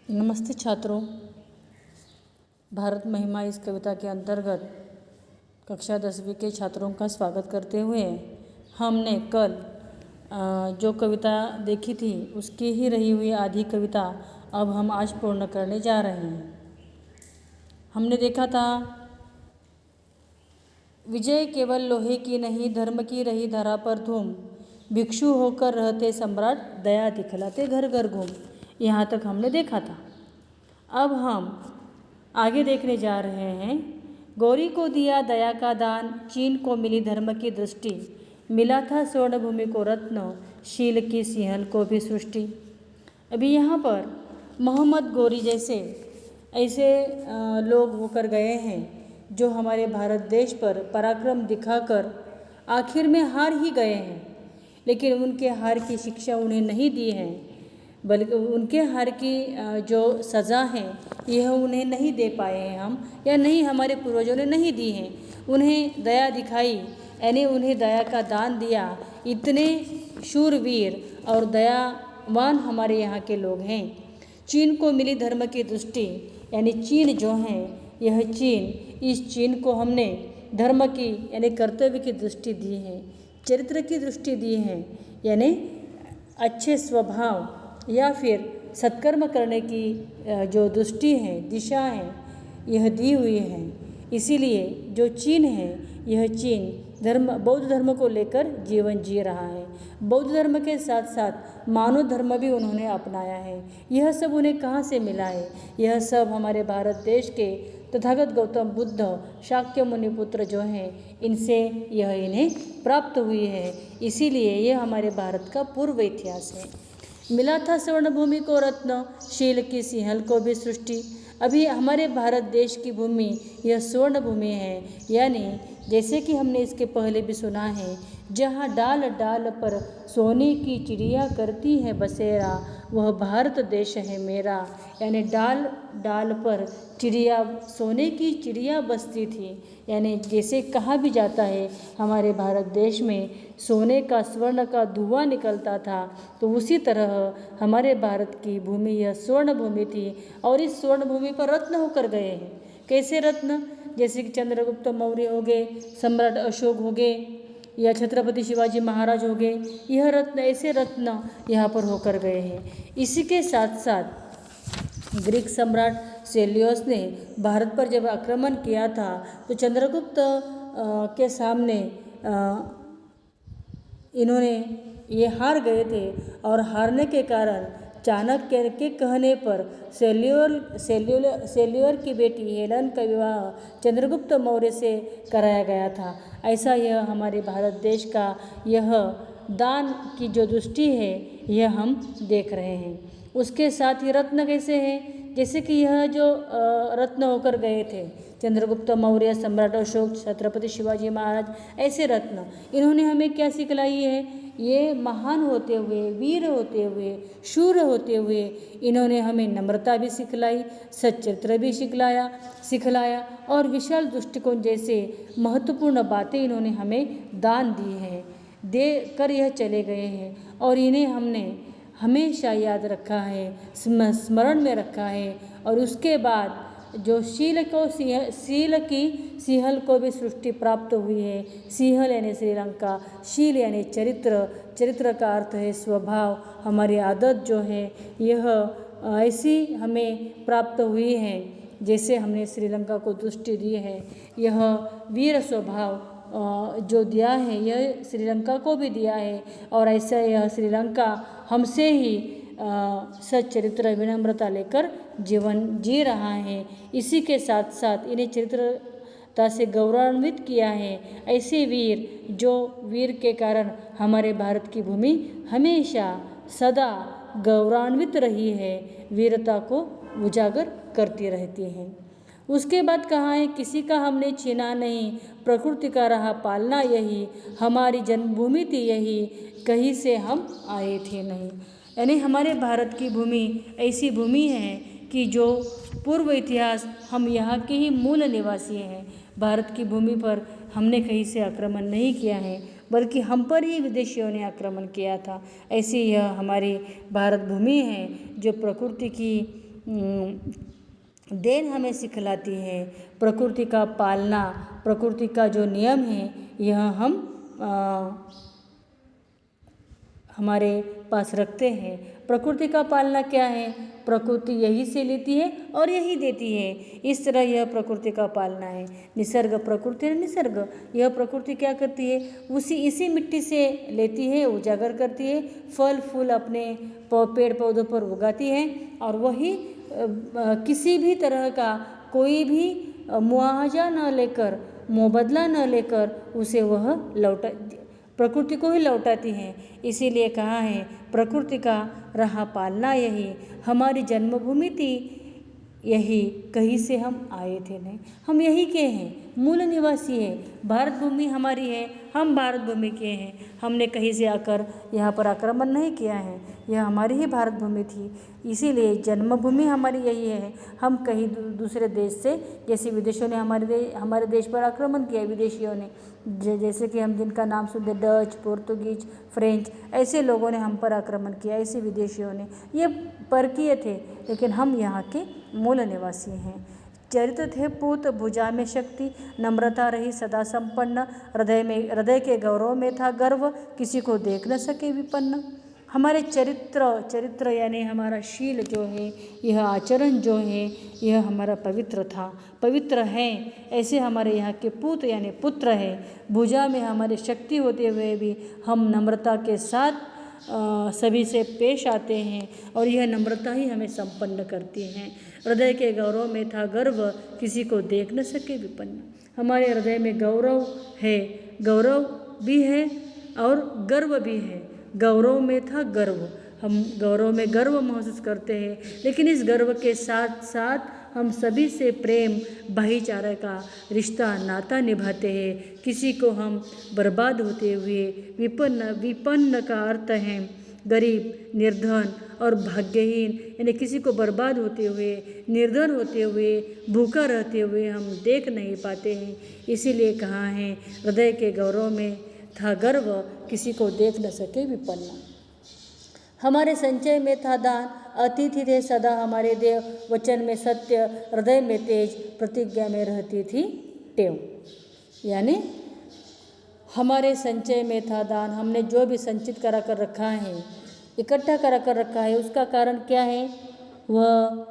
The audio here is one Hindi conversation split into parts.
नमस्ते छात्रों। भारत महिमा इस कविता के अंतर्गत कक्षा 10वीं के छात्रों का स्वागत करते हुए हमने कल जो कविता देखी थी उसकी ही रही हुई आधी कविता अब हम आज पूर्ण करने जा रहे हैं। हमने देखा था, विजय केवल लोहे की नहीं, धर्म की रही धरा पर धूम, भिक्षु होकर रहते सम्राट, दया दिखलाते घर घर घूम। यहाँ तक हमने देखा था। अब हम आगे देखने जा रहे हैं। गौरी को दिया दया का दान, चीन को मिली धर्म की दृष्टि, मिला था स्वर्ण भूमि को रत्न, शील की सिंहल को भी सृष्टि। अभी यहाँ पर मोहम्मद गौरी जैसे ऐसे लोग होकर गए हैं जो हमारे भारत देश पर पराक्रम दिखाकर आखिर में हार ही गए हैं, लेकिन उनके हार की शिक्षा उन्हें नहीं दी है, बल्कि उनके हार की जो सज़ा है यह उन्हें नहीं दे पाए हैं हम, या नहीं हमारे पूर्वजों ने नहीं दी हैं। उन्हें दया दिखाई, यानी उन्हें दया का दान दिया। इतने शूरवीर और दयावान हमारे यहाँ के लोग हैं। चीन को मिली धर्म की दृष्टि, यानी चीन जो है, यह चीन, इस चीन को हमने धर्म की यानी कर्तव्य की दृष्टि दी है, चरित्र की दृष्टि दी है, यानी अच्छे स्वभाव या फिर सत्कर्म करने की जो दृष्टि है, दिशा है, यह दी हुई है। इसीलिए जो चीन है, यह चीन बौद्ध धर्म को लेकर जीवन जी रहा है। बौद्ध धर्म के साथ साथ मानव धर्म भी उन्होंने अपनाया है। यह सब उन्हें कहाँ से मिला है? यह सब हमारे भारत देश के तथागत गौतम बुद्ध, शाक्य मुनिपुत्र जो हैं, इनसे यह इन्हें प्राप्त हुई है। इसीलिए यह हमारे भारत का पूर्व इतिहास है। मिला था स्वर्ण भूमि को रत्न, शील की सिंहल को भी सृष्टि। अभी हमारे भारत देश की भूमि यह स्वर्ण भूमि है, यानी जैसे कि हमने इसके पहले भी सुना है, जहाँ डाल डाल पर सोने की चिड़िया करती है बसेरा, वह भारत देश है मेरा। यानी डाल डाल पर चिड़िया, सोने की चिड़िया बसती थी, यानी जैसे कहा भी जाता है हमारे भारत देश में सोने का, स्वर्ण का धुआं निकलता था, तो उसी तरह हमारे भारत की भूमि यह स्वर्ण भूमि थी। और इस स्वर्ण भूमि पर रत्न होकर गए हैं। कैसे रत्न? जैसे कि चंद्रगुप्त मौर्य हो गए, सम्राट अशोक हो गए, या छत्रपति शिवाजी महाराज हो गए। यह रत्न, ऐसे रत्न यहाँ पर होकर गए हैं। इसी के साथ साथ ग्रीक सम्राट सेल्यूकस ने भारत पर जब आक्रमण किया था, तो चंद्रगुप्त के सामने इन्होंने ये हार गए थे, और हारने के कारण चाणक्य के कहने पर सेल्यूर की बेटी हेलेन का विवाह चंद्रगुप्त मौर्य से कराया गया था। ऐसा यह हमारे भारत देश का यह दान की जो दृष्टि है, यह हम देख रहे हैं। उसके साथ ही रत्न कैसे हैं? जैसे कि यह जो रत्न होकर गए थे, चंद्रगुप्त मौर्य, सम्राट अशोक, छत्रपति शिवाजी महाराज, ऐसे रत्न इन्होंने हमें क्या सिखलाई है? ये महान होते हुए, वीर होते हुए, शूर होते हुए इन्होंने हमें नम्रता भी सिखलाई, सच्चरित्र भी सिखलाया और विशाल दृष्टिकोण जैसे महत्वपूर्ण बातें इन्होंने हमें दान दी है, दे कर यह चले गए हैं। और इन्हें हमने हमेशा याद रखा है, स्मरण में रखा है। और उसके बाद जो शील की सिंहल को भी सृष्टि प्राप्त हुई है। सिंहल यानी श्रीलंका, शील यानी चरित्र का अर्थ है स्वभाव। हमारी आदत जो है यह ऐसी हमें प्राप्त हुई है, जैसे हमने श्रीलंका को दृष्टि दी है। यह वीर स्वभाव जो दिया है, यह श्रीलंका को भी दिया है, और ऐसा यह श्रीलंका हमसे ही सच्चरित्र, विनम्रता लेकर जीवन जी रहा है। इसी के साथ साथ इन्हें चरित्रता से गौरवान्वित किया है। ऐसे वीर, जो वीर के कारण हमारे भारत की भूमि हमेशा सदा गौरवान्वित रही है, वीरता को उजागर करती रहती है। उसके बाद कहा है, किसी का हमने छीना नहीं, प्रकृति का रहा पालना यही, हमारी जन्मभूमि थी यही, कहीं से हम आए थे नहीं। यानी हमारे भारत की भूमि ऐसी भूमि है कि जो पूर्व इतिहास, हम यहाँ के ही मूल निवासी हैं। भारत की भूमि पर हमने कहीं से आक्रमण नहीं किया है, बल्कि हम पर ही विदेशियों ने आक्रमण किया था। ऐसी यह हमारी भारत भूमि है जो प्रकृति की देन हमें सिखलाती है। प्रकृति का पालना, प्रकृति का जो नियम है यह हम हमारे पास रखते हैं। प्रकृति का पालना क्या है? प्रकृति यही से लेती है और यही देती है। इस तरह यह प्रकृति का पालना है। निसर्ग प्रकृति है, निसर्ग यह प्रकृति क्या करती है? इसी मिट्टी से लेती है, उजागर करती है, फल फूल अपने पेड़ पौधों पर उगाती है और वही किसी भी तरह का कोई भी मुआवजा न लेकर, मुबदला न लेकर उसे वह प्रकृति को ही लौटाती हैं। इसीलिए कहा है प्रकृति का रहा पालना यही, हमारी जन्मभूमि थी यही, कहीं से हम आए थे नहीं, हम यही के हैं, मूल निवासी है। भारत भूमि हमारी है, हम भारत भूमि के हैं, हमने कहीं से आकर यहाँ पर आक्रमण नहीं किया है, यह हमारी ही भारत भूमि थी। इसीलिए जन्मभूमि हमारी यही है। हम कहीं दूसरे देश से, जैसे विदेशों ने हमारे देश पर आक्रमण किया, विदेशियों ने, जैसे कि हम जिनका नाम सुनते, डच, पोर्तुगीज, फ्रेंच, ऐसे लोगों ने हम पर आक्रमण किया, ऐसे विदेशियों ने। ये परकीय थे, लेकिन हम यहाँ के मूल निवासी हैं। चरित्र थे पूत, भुजा में शक्ति, नम्रता रही सदा संपन्न, हृदय के गौरव में था गर्व, किसी को देख न सके विपन्न। हमारे चरित्र यानी हमारा शील जो है, यह आचरण जो है, यह हमारा पवित्र था, पवित्र है। ऐसे हमारे यहाँ के पूत यानी पुत्र है। भुजा में हमारी शक्ति होते हुए भी हम नम्रता के साथ सभी से पेश आते हैं और यह नम्रता ही हमें संपन्न करती हैं। हृदय के गौरव में था गर्व, किसी को देख न सके विपन्न। हमारे हृदय में गौरव है, गौरव भी है और गर्व भी है। गौरव में था गर्व, हम गौरव में गर्व महसूस करते हैं, लेकिन इस गर्व के साथ साथ हम सभी से प्रेम, भाईचारे का रिश्ता, नाता निभाते हैं। किसी को हम बर्बाद होते हुए, विपन्न का अर्थ है गरीब, निर्धन और भाग्यहीन, यानी किसी को बर्बाद होते हुए, निर्धन होते हुए, भूखा रहते हुए हम देख नहीं पाते हैं। इसीलिए कहा है हृदय के गौरव में था गर्व, किसी को देख न सके विपन्न। हमारे संचय में था दान, अतिथि थे सदा हमारे देव, वचन में सत्य, हृदय में तेज, प्रतिज्ञा में रहती थी टेव। यानी हमारे संचय में था दान, हमने जो भी संचित करा कर रखा है, इकट्ठा करा कर रखा है, उसका कारण क्या है? वह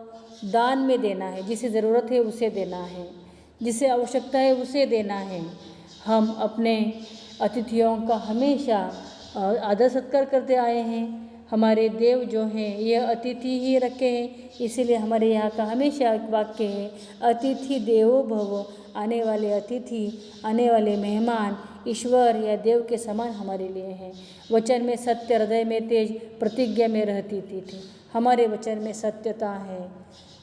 दान में देना है। जिसे ज़रूरत है उसे देना है, जिसे आवश्यकता है उसे देना है। हम अपने अतिथियों का हमेशा आदर सत्कार करते आए हैं। हमारे देव जो हैं यह अतिथि ही रखे हैं, इसीलिए हमारे यहाँ का हमेशा एक वाक्य है, अतिथि देवो भव। आने वाले अतिथि, आने वाले मेहमान ईश्वर या देव के समान हमारे लिए हैं। वचन में सत्य, हृदय में तेज, प्रतिज्ञा में रहती थी। हमारे वचन में सत्यता है,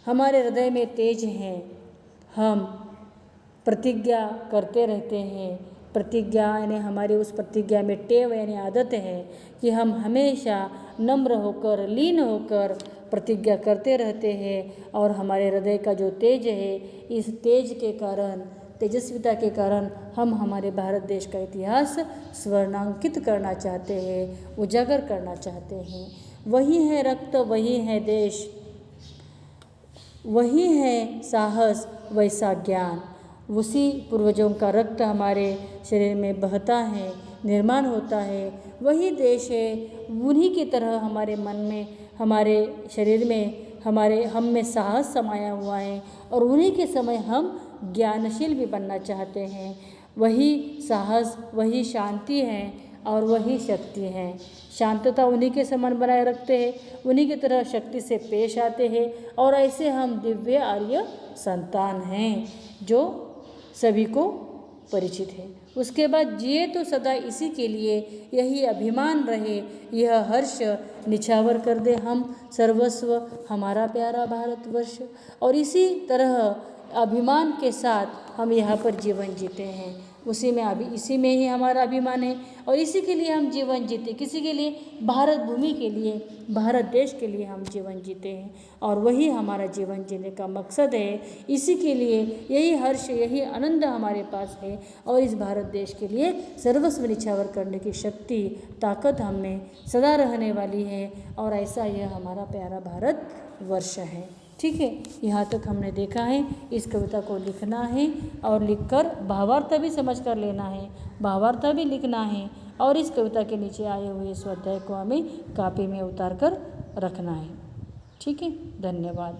हमारे हृदय में तेज है, हम प्रतिज्ञा करते रहते हैं। प्रतिज्ञा यानी हमारी उस प्रतिज्ञा में टेव यानी आदत है कि हम हमेशा नम्र होकर, लीन होकर प्रतिज्ञा करते रहते हैं। और हमारे हृदय का जो तेज है, इस तेज के कारण, तेजस्विता के कारण हम हमारे भारत देश का इतिहास स्वर्णांकित करना चाहते हैं, उजागर करना चाहते हैं। वही है रक्त, वही है देश, वही है साहस, वैसा ज्ञान। उसी पूर्वजों का रक्त हमारे शरीर में बहता है, निर्माण होता है। वही देश है, उन्हीं की तरह हमारे मन में, हमारे शरीर में, हम में साहस समाया हुआ है और उन्हीं के समय हम ज्ञानशील भी बनना चाहते हैं। वही साहस, वही शांति है और वही शक्ति है। शांतता उन्हीं के समान बनाए रखते हैं, उन्हीं की तरह शक्ति से पेश आते हैं और ऐसे हम दिव्य आर्य संतान हैं जो सभी को परिचित है। उसके बाद जिए तो सदा इसी के लिए, यही अभिमान रहे, यह हर्ष निछावर कर दे हम सर्वस्व हमारा प्यारा भारतवर्ष। और इसी तरह अभिमान के साथ हम यहाँ पर जीवन जीते हैं, इसी में ही हमारा अभिमान है और इसी के लिए हम जीवन जीते, किसी के लिए, भारत भूमि के लिए, भारत देश के लिए हम जीवन जीते हैं और वही हमारा जीवन जीने का मकसद है। इसी के लिए यही हर्ष, यही आनंद हमारे पास है और इस भारत देश के लिए सर्वस्व निछावर करने की शक्ति, ताकत हम में सदा रहने वाली है और ऐसा यह हमारा प्यारा भारत वर्ष है। ठीक है, यहाँ तक हमने देखा है। इस कविता को लिखना है और लिखकर भावार्थ भी समझ कर लेना है, भावार्थ भी लिखना है और इस कविता के नीचे आए हुए स्वाध्याय को हमें कॉपी में उतार कर रखना है। ठीक है, धन्यवाद।